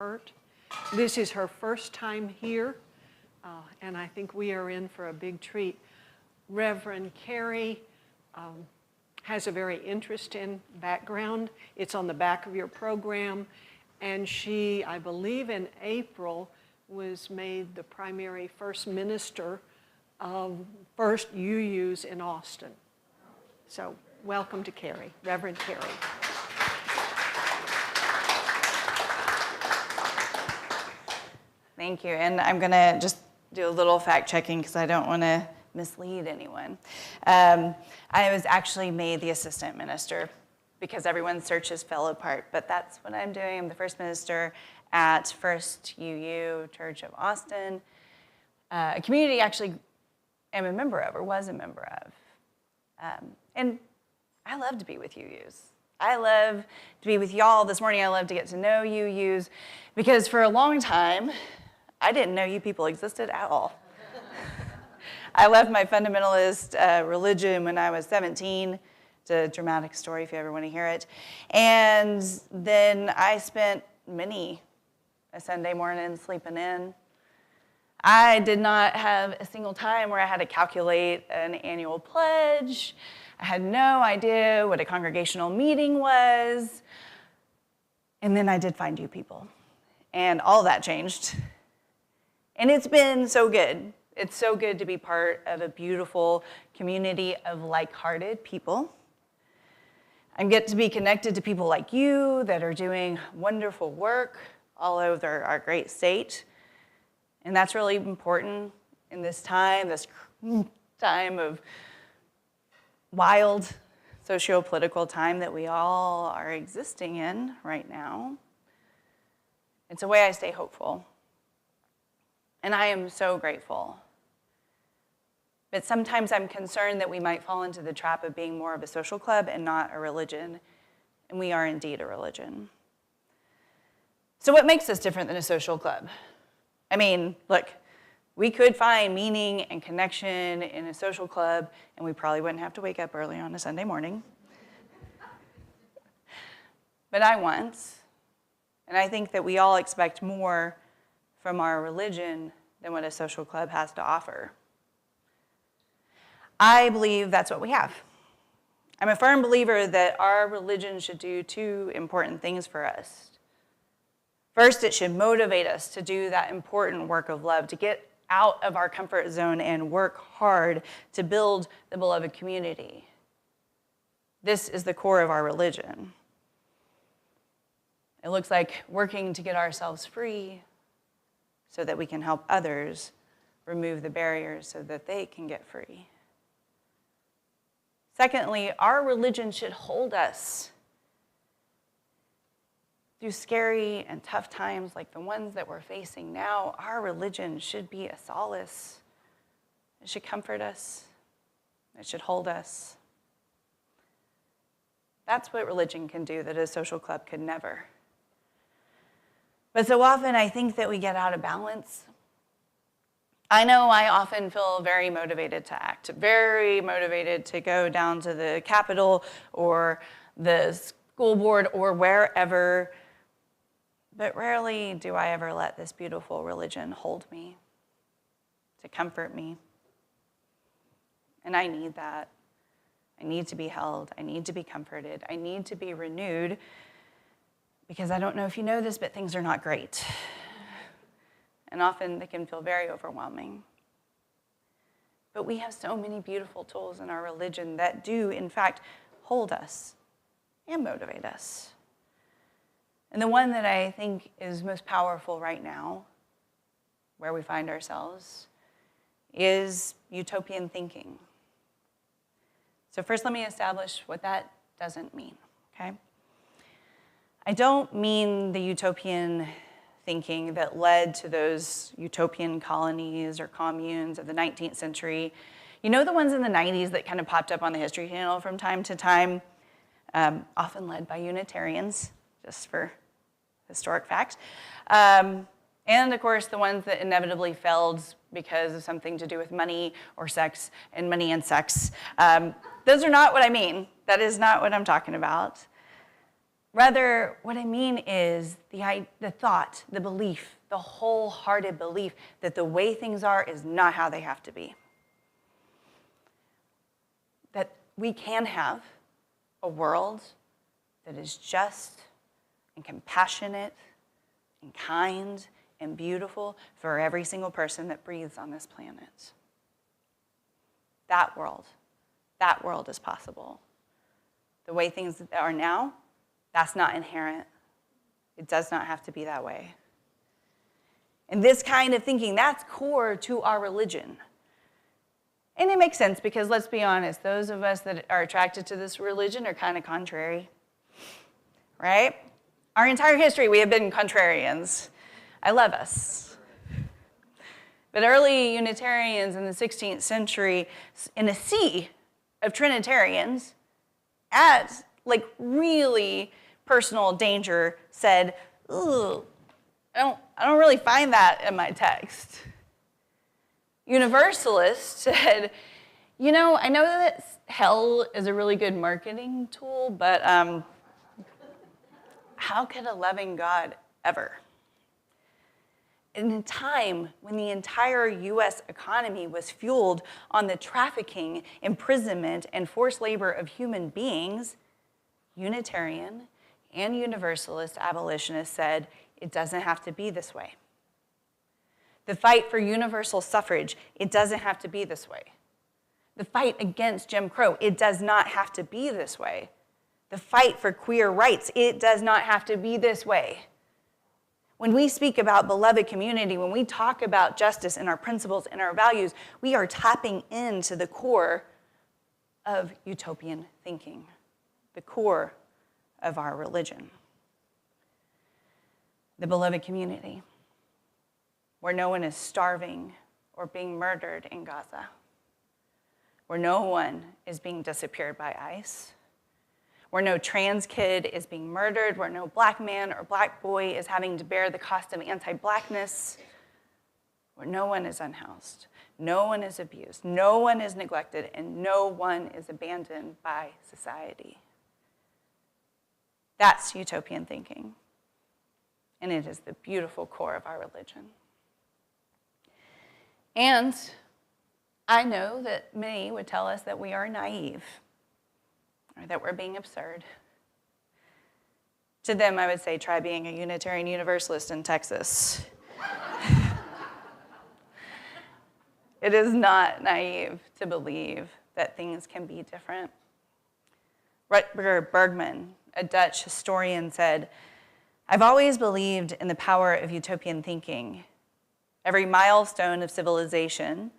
Hurt. This is her first time here, and I think we are in for a big treat. Reverend Carrie has a very interesting background. It's on the back of your program, and she, I believe in April, was made the primary first minister of First UUs in Austin. So welcome to Carrie, Reverend Carrie. Thank you, and I'm gonna just do a little fact checking because I don't want to mislead anyone. I was actually made the assistant minister because everyone's searches fell apart, but that's what I'm doing. I'm the first minister at First UU Church of Austin, a community actually am a member of, or was a member of. And I love to be with UUs. I love to be with y'all. This morning I love to get to know UUs because for a long time, I didn't know you people existed at all. I left my fundamentalist religion when I was 17. It's a dramatic story if you ever want to hear it. And then I spent many a Sunday morning sleeping in. I did not have a single time where I had to calculate an annual pledge. I had no idea what a congregational meeting was. And then I did find you people. And all that changed. And it's been so good. It's so good to be part of a beautiful community of like-hearted people. I get to be connected to people like you that are doing wonderful work all over our great state. And that's really important in this time of wild socio-political time that we all are existing in right now. It's a way I stay hopeful. And I am so grateful. But sometimes I'm concerned that we might fall into the trap of being more of a social club and not a religion. And we are indeed a religion. So what makes us different than a social club? I mean, look, we could find meaning and connection in a social club, and we probably wouldn't have to wake up early on a Sunday morning. But I want, and I think that we all expect more from our religion than what a social club has to offer. I believe that's what we have. I'm a firm believer that our religion should do two important things for us. First, it should motivate us to do that important work of love, to get out of our comfort zone and work hard to build the beloved community. This is the core of our religion. It looks like working to get ourselves free so that we can help others remove the barriers so that they can get free. Secondly, our religion should hold us through scary and tough times like the ones that we're facing now. Our religion should be a solace. It should comfort us. It should hold us. That's what religion can do that a social club could never. But so often I think that we get out of balance. I know I often feel very motivated to act, very motivated to go down to the Capitol or the school board or wherever, but rarely do I ever let this beautiful religion hold me, to comfort me. And I need that. I need to be held. I need to be comforted. I need to be renewed because I don't know if you know this, but things are not great. And often they can feel very overwhelming. But we have so many beautiful tools in our religion that do, in fact, hold us and motivate us. And the one that I think is most powerful right now, where we find ourselves, is utopian thinking. So first, let me establish what that doesn't mean, okay? I don't mean the utopian thinking that led to those utopian colonies or communes of the 19th century. You know the ones in the 90s that kind of popped up on the History Channel from time to time, often led by Unitarians, just for historic fact. And of course, the ones that inevitably failed because of something to do with money or sex and money and sex. Those are not what I mean. That is not what I'm talking about. Rather, what I mean is the thought, the belief, the wholehearted belief that the way things are is not how they have to be. That we can have a world that is just and compassionate and kind and beautiful for every single person that breathes on this planet. That world is possible. The way things are now, that's not inherent. It does not have to be that way. And this kind of thinking, that's core to our religion. And it makes sense because, let's be honest, those of us that are attracted to this religion are kind of contrary, right? Our entire history, we have been contrarians. I love us. But early Unitarians in the 16th century, in a sea of Trinitarians, at really personal danger, said, "Ooh, I don't really find that in my text." Universalists said, I know that hell is a really good marketing tool, but how could a loving God ever? In a time when the entire U.S. economy was fueled on the trafficking, imprisonment, and forced labor of human beings, Unitarian and Universalist abolitionists said, it doesn't have to be this way. The fight for universal suffrage, it doesn't have to be this way. The fight against Jim Crow, it does not have to be this way. The fight for queer rights, it does not have to be this way. When we speak about beloved community, when we talk about justice and our principles and our values, we are tapping into the core of utopian thinking, the core of our religion. The beloved community, where no one is starving or being murdered in Gaza, where no one is being disappeared by ICE, where no trans kid is being murdered, where no black man or black boy is having to bear the cost of anti-blackness, where no one is unhoused, no one is abused, no one is neglected, and no one is abandoned by society. That's utopian thinking, and it is the beautiful core of our religion. And I know that many would tell us that we are naive, or that we're being absurd. To them, I would say, try being a Unitarian Universalist in Texas. It is not naive to believe that things can be different. Rutger Bregman, a Dutch historian, said, "I've always believed in the power of utopian thinking. Every milestone of civilization,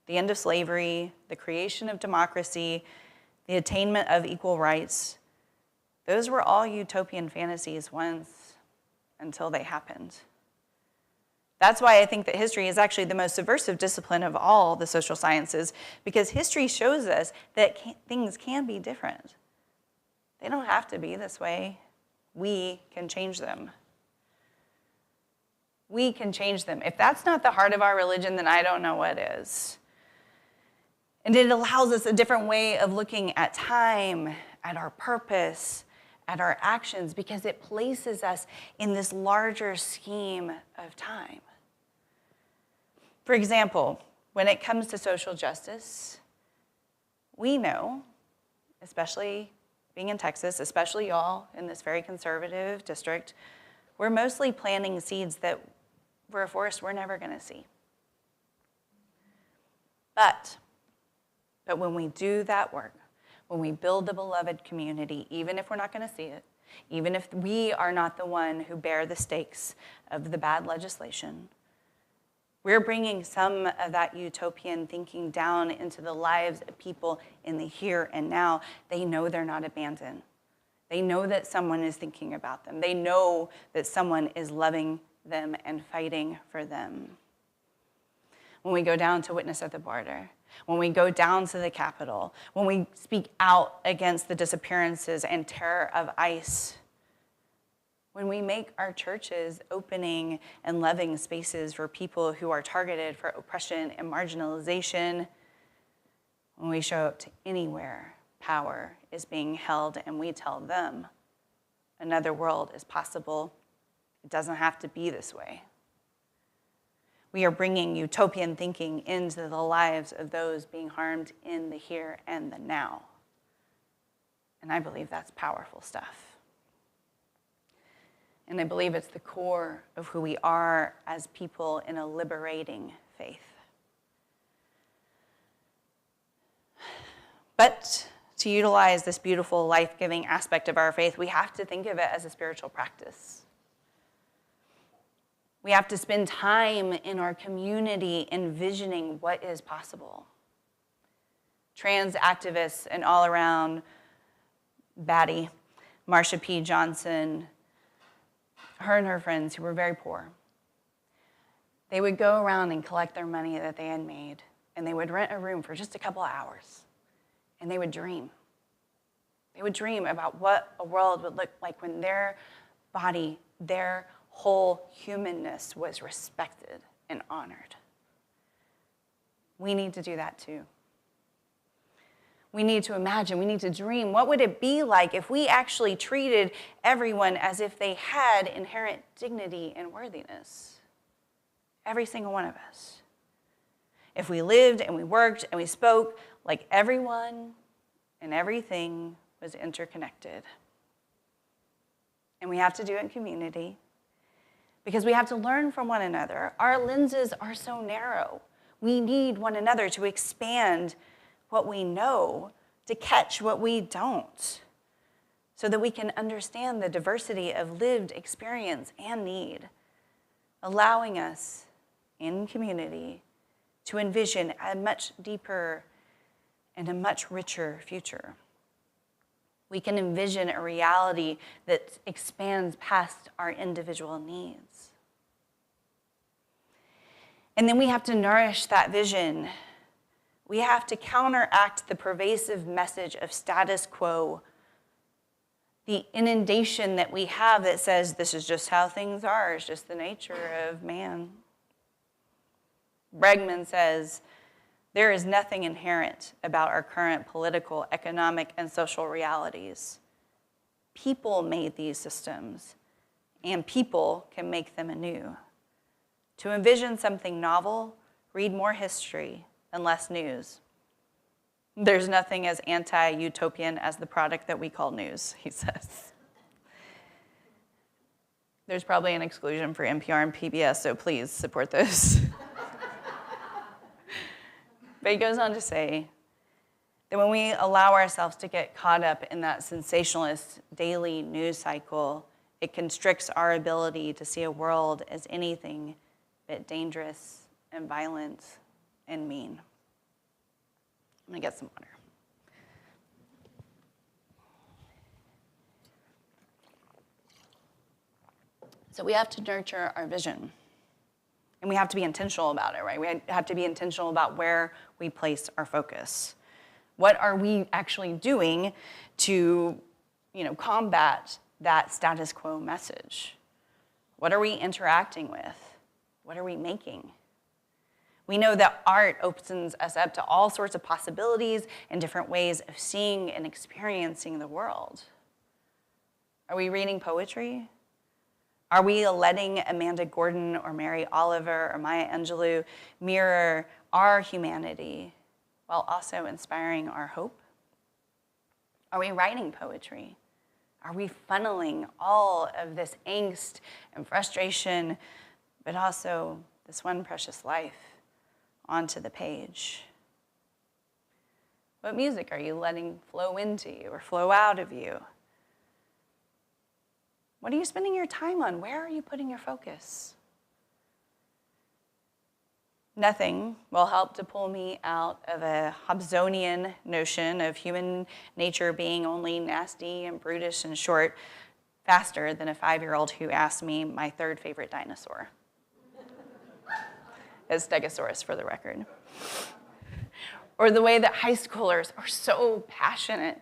the end of slavery, the creation of democracy, the attainment of equal rights, those were all utopian fantasies once until they happened." That's why I think that history is actually the most subversive discipline of all the social sciences, because history shows us that things can be different. They don't have to be this way. We can change them. We can change them. If that's not the heart of our religion, then I don't know what is. And it allows us a different way of looking at time, at our purpose, at our actions, because it places us in this larger scheme of time. For example, when it comes to social justice, we know, especially being in Texas, especially y'all in this very conservative district, we're mostly planting seeds that for a forest we're never going to see. But when we do that work, when we build the beloved community, even if we're not going to see it, even if we are not the one who bear the stakes of the bad legislation, we're bringing some of that utopian thinking down into the lives of people in the here and now. They know they're not abandoned. They know that someone is thinking about them. They know that someone is loving them and fighting for them. When we go down to witness at the border, when we go down to the Capitol, when we speak out against the disappearances and terror of ICE, when we make our churches opening and loving spaces for people who are targeted for oppression and marginalization, when we show up to anywhere power is being held and we tell them another world is possible. It doesn't have to be this way. We are bringing utopian thinking into the lives of those being harmed in the here and the now. And I believe that's powerful stuff. And I believe it's the core of who we are as people in a liberating faith. But to utilize this beautiful, life-giving aspect of our faith, we have to think of it as a spiritual practice. We have to spend time in our community envisioning what is possible. Trans activists and all-around baddie, Marsha P. Johnson, her and her friends who were very poor, they would go around and collect their money that they had made, and they would rent a room for just a couple of hours, and they would dream. They would dream about what a world would look like when their body, their whole humanness was respected and honored. We need to do that too. We need to imagine, we need to dream. What would it be like if we actually treated everyone as if they had inherent dignity and worthiness? Every single one of us. If we lived and we worked and we spoke like everyone and everything was interconnected. And we have to do it in community because we have to learn from one another. Our lenses are so narrow. We need one another to expand what we know, to catch what we don't, so that we can understand the diversity of lived experience and need, allowing us in community to envision a much deeper and a much richer future. We can envision a reality that expands past our individual needs. And then we have to nourish that vision. We have to counteract the pervasive message of status quo, the inundation that we have that says this is just how things are, it's just the nature of man. Bregman says, there is nothing inherent about our current political, economic, and social realities. People made these systems, and people can make them anew. To envision something novel, read more history and less news. There's nothing as anti-utopian as the product that we call news, he says. There's probably an exclusion for NPR and PBS, so please support those. But he goes on to say that when we allow ourselves to get caught up in that sensationalist daily news cycle, it constricts our ability to see a world as anything but dangerous and violent and mean. I'm gonna get some water. So we have to nurture our vision. And we have to be intentional about it, right? We have to be intentional about where we place our focus. What are we actually doing to, combat that status quo message? What are we interacting with? What are we making? We know that art opens us up to all sorts of possibilities and different ways of seeing and experiencing the world. Are we reading poetry? Are we letting Amanda Gordon or Mary Oliver or Maya Angelou mirror our humanity while also inspiring our hope? Are we writing poetry? Are we funneling all of this angst and frustration, but also this one precious life onto the page? What music are you letting flow into you or flow out of you? What are you spending your time on? Where are you putting your focus? Nothing will help to pull me out of a Hobbesian notion of human nature being only nasty and brutish and short faster than a 5-year-old who asked me my third favorite dinosaur. It's Stegosaurus, for the record. Or the way that high schoolers are so passionate,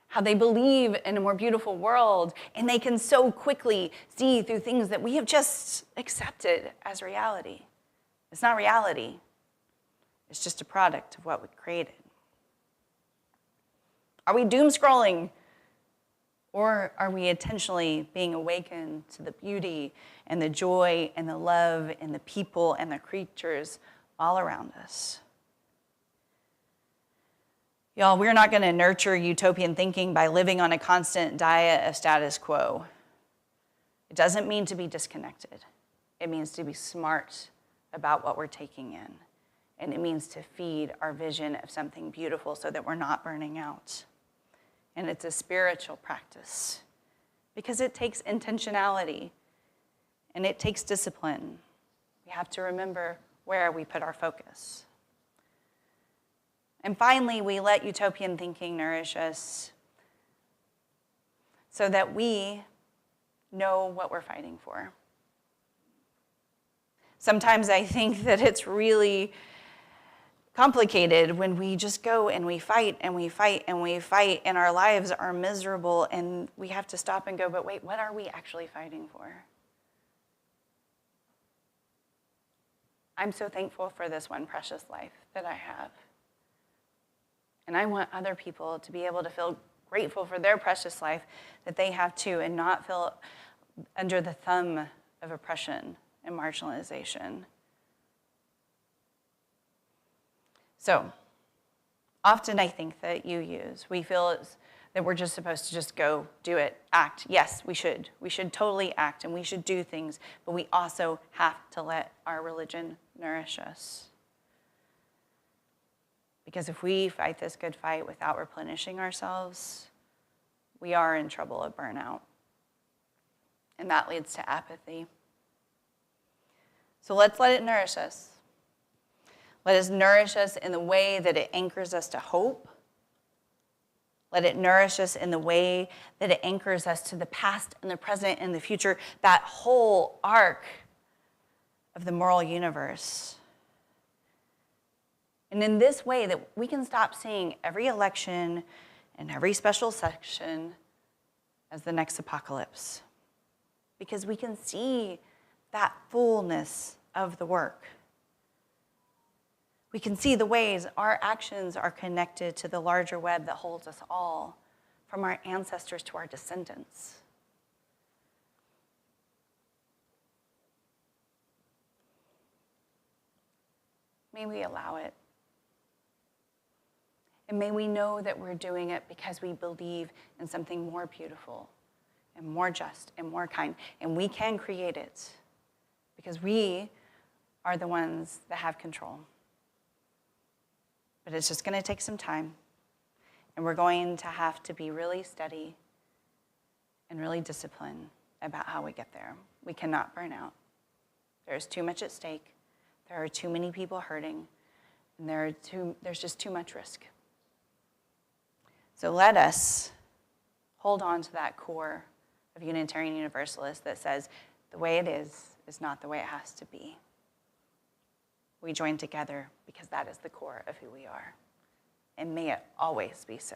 how they believe in a more beautiful world, and they can so quickly see through things that we have just accepted as reality. It's not reality. It's just a product of what we created. Are we doom scrolling? Or are we intentionally being awakened to the beauty and the joy and the love and the people and the creatures all around us? Y'all, we're not going to nurture utopian thinking by living on a constant diet of status quo. It doesn't mean to be disconnected. It means to be smart about what we're taking in. And it means to feed our vision of something beautiful so that we're not burning out. And it's a spiritual practice because it takes intentionality and it takes discipline. We have to remember where we put our focus. And finally, we let utopian thinking nourish us so that we know what we're fighting for. Sometimes I think that it's really complicated when we just go and we fight and we fight and we fight and our lives are miserable and we have to stop and go, but wait, what are we actually fighting for? I'm so thankful for this one precious life that I have. And I want other people to be able to feel grateful for their precious life that they have too and not feel under the thumb of oppression and marginalization. So, often I think that we feel that we're just supposed to just go, do it, act. Yes, we should. We should totally act and we should do things, but we also have to let our religion nourish us. Because if we fight this good fight without replenishing ourselves, we are in trouble of burnout. And that leads to apathy. So let's let it nourish us. Let us nourish us in the way that it anchors us to hope. Let it nourish us in the way that it anchors us to the past and the present and the future, that whole arc of the moral universe. And in this way that we can stop seeing every election and every special section as the next apocalypse. Because we can see that fullness of the work. We can see the ways our actions are connected to the larger web that holds us all, from our ancestors to our descendants. May we allow it. And may we know that we're doing it because we believe in something more beautiful and more just and more kind. And we can create it because we are the ones that have control. But it's just going to take some time. And we're going to have to be really steady and really disciplined about how we get there. We cannot burn out. There's too much at stake. There are too many people hurting. And there's just too much risk. So let us hold on to that core of Unitarian Universalists that says the way it is not the way it has to be. We join together because that is the core of who we are. And may it always be so.